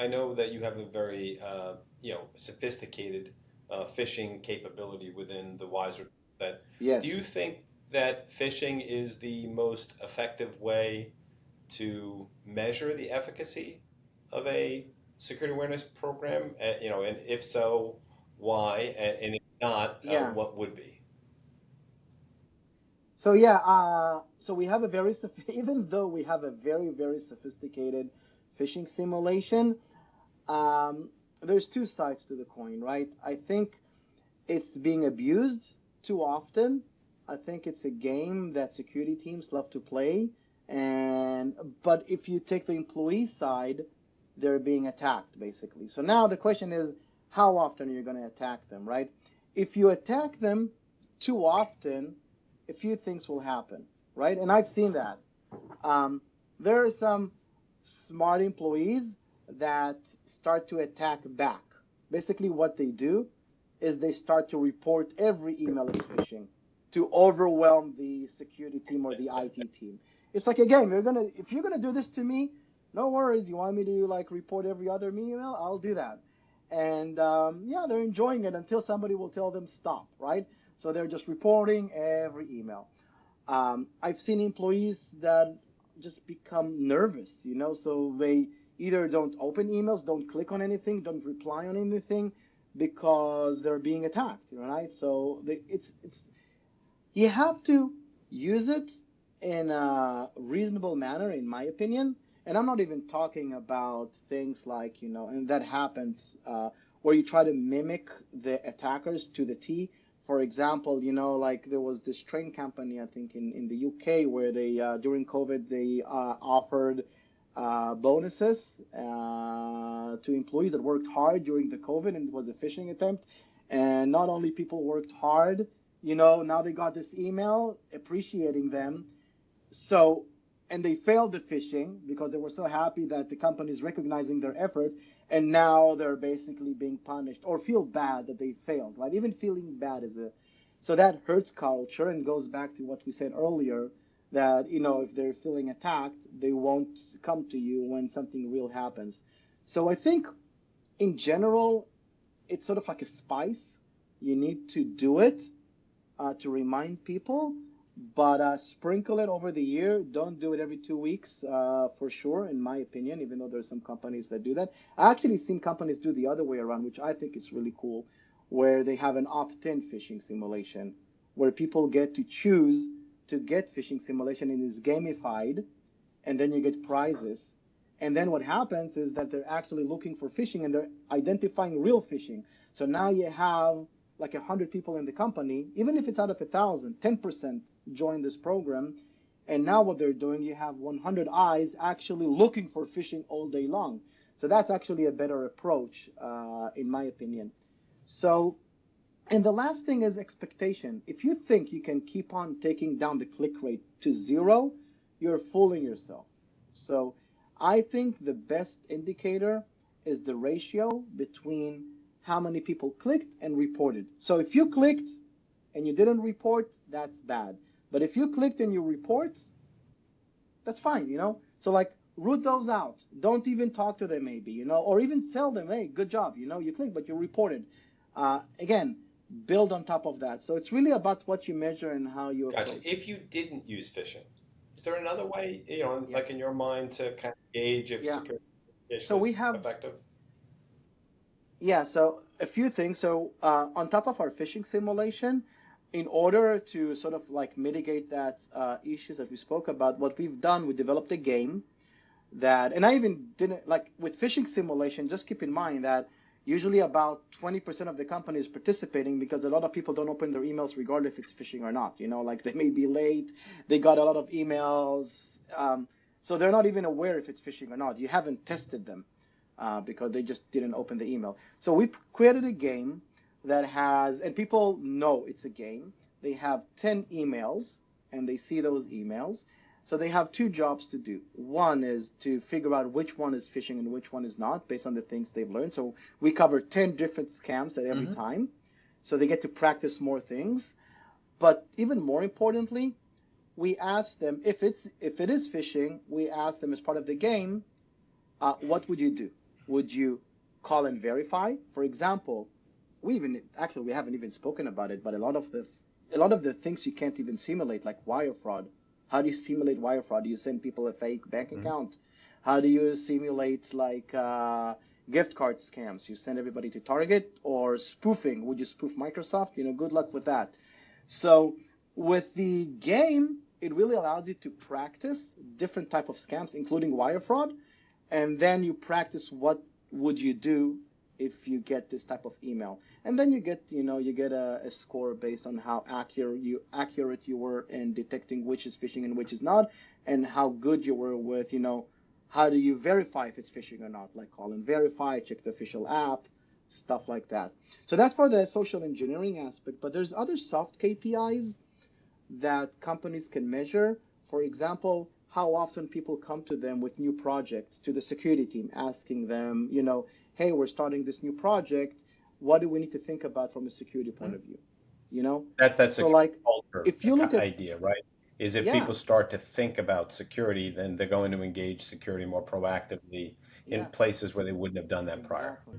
I know that you have a very sophisticated phishing capability within the Wiser set. Do Yes. you think that phishing is the most effective way to measure the efficacy of a security awareness program? And if so, why? And if not, Yeah. what would be? So yeah, so we have a even though we have a very sophisticated phishing simulation, um, there's two sides to the coin, right? I think it's being abused too often. I think it's a game that security teams love to play, and but if you take the employee side, they're being attacked basically. So now the question is, how often are you going to attack them, right? If you attack them too often, a few things will happen, right? And I've seen that. Um, there are some smart employees that start to attack back. Basically, what they do is they start to report every email as phishing to overwhelm the security team or the IT team. It's like a game. If you're gonna do this to me, no worries. You want me to like report every other email? I'll do that. And yeah, they're enjoying it until somebody will tell them stop, right? So they're just reporting every email. I've seen employees that just become nervous, so they either don't open emails, don't click on anything, don't reply on anything because they're being attacked, right? So it's you have to use it in a reasonable manner, in my opinion. And I'm not even talking about things like, and that happens where you try to mimic the attackers to the T. For example, like there was this train company, I think in the UK, where they, during COVID, they offered bonuses to employees that worked hard during the COVID, and it was a phishing attempt. And not only people worked hard, now they got this email appreciating them. So, and they failed the phishing because they were so happy that the company is recognizing their effort, and now they're basically being punished or feel bad that they failed, right? Even feeling bad is a, so that hurts culture and goes back to what we said earlier that, if they're feeling attacked, they won't come to you when something real happens. So I think in general, it's sort of like a spice. You need to do it to remind people, but sprinkle it over the year. Don't do it every 2 weeks, for sure, in my opinion, even though there's some companies that do that. I actually seen companies do the other way around, which I think is really cool, where they have an opt-in phishing simulation, where people get to choose to get phishing simulation and it's gamified, and then you get prizes. And then what happens is that they're actually looking for phishing and they're identifying real phishing. So now you have like 100 people in the company, even if it's out of 1,000, 10% join this program. And now what they're doing, you have 100 eyes actually looking for phishing all day long. So that's actually a better approach, in my opinion. So, and the last thing is expectation. If you think you can keep on taking down the click rate to zero, you're fooling yourself. So I think the best indicator is the ratio between how many people clicked and reported. So if you clicked and you didn't report, that's bad. But if you clicked and you report, that's fine. So like root those out. Don't even talk to them maybe, or even sell them. Hey, good job, you clicked, but you reported. Again, build on top of that. So it's really about what you measure and how you Gotcha. approach. If you didn't use phishing, is there another way, Yeah. like in your mind, to kind of gauge if Yeah. security So is we have, effective? yeah, so a few things. So on top of our phishing simulation, in order to sort of like mitigate that issues that we spoke about, what we've done, we developed a game that, and I even didn't like with phishing simulation, just keep in mind that usually about 20% of the company is participating because a lot of people don't open their emails regardless if it's phishing or not. Like they may be late, they got a lot of emails, so they're not even aware if it's phishing or not. You haven't tested them because they just didn't open the email. So we created a game that has, and people know it's a game. They have 10 emails and they see those emails. So they have two jobs to do. One is to figure out which one is phishing and which one is not based on the things they've learned. So we cover 10 different scams at every Hmm. time. So they get to practice more things. But even more importantly, we ask them if it is phishing, we ask them as part of the game, what would you do? Would you call and verify? For example, we haven't even spoken about it, but a lot of the things you can't even simulate, like wire fraud. How do you simulate wire fraud? Do you send people a fake bank Mm-hmm. account? How do you simulate like gift card scams? You send everybody to Target, or spoofing? Would you spoof Microsoft? Good luck with that. So with the game, it really allows you to practice different type of scams, including wire fraud, and then you practice what would you do if you get this type of email, and then you get a score based on how accurate you were in detecting which is phishing and which is not, and how good you were with how do you verify if it's phishing or not, like call and verify, check the official app, stuff like that. So that's for the social engineering aspect, but there's other soft KPIs that companies can measure. For example, how often people come to them with new projects, to the security team, asking them, hey, we're starting this new project. What do we need to think about from a security point of view? You know? That's that So, security like, culture if you look at, idea, right? Is if yeah, people start to think about security, then they're going to engage security more proactively in yeah, places where they wouldn't have done that prior. exactly.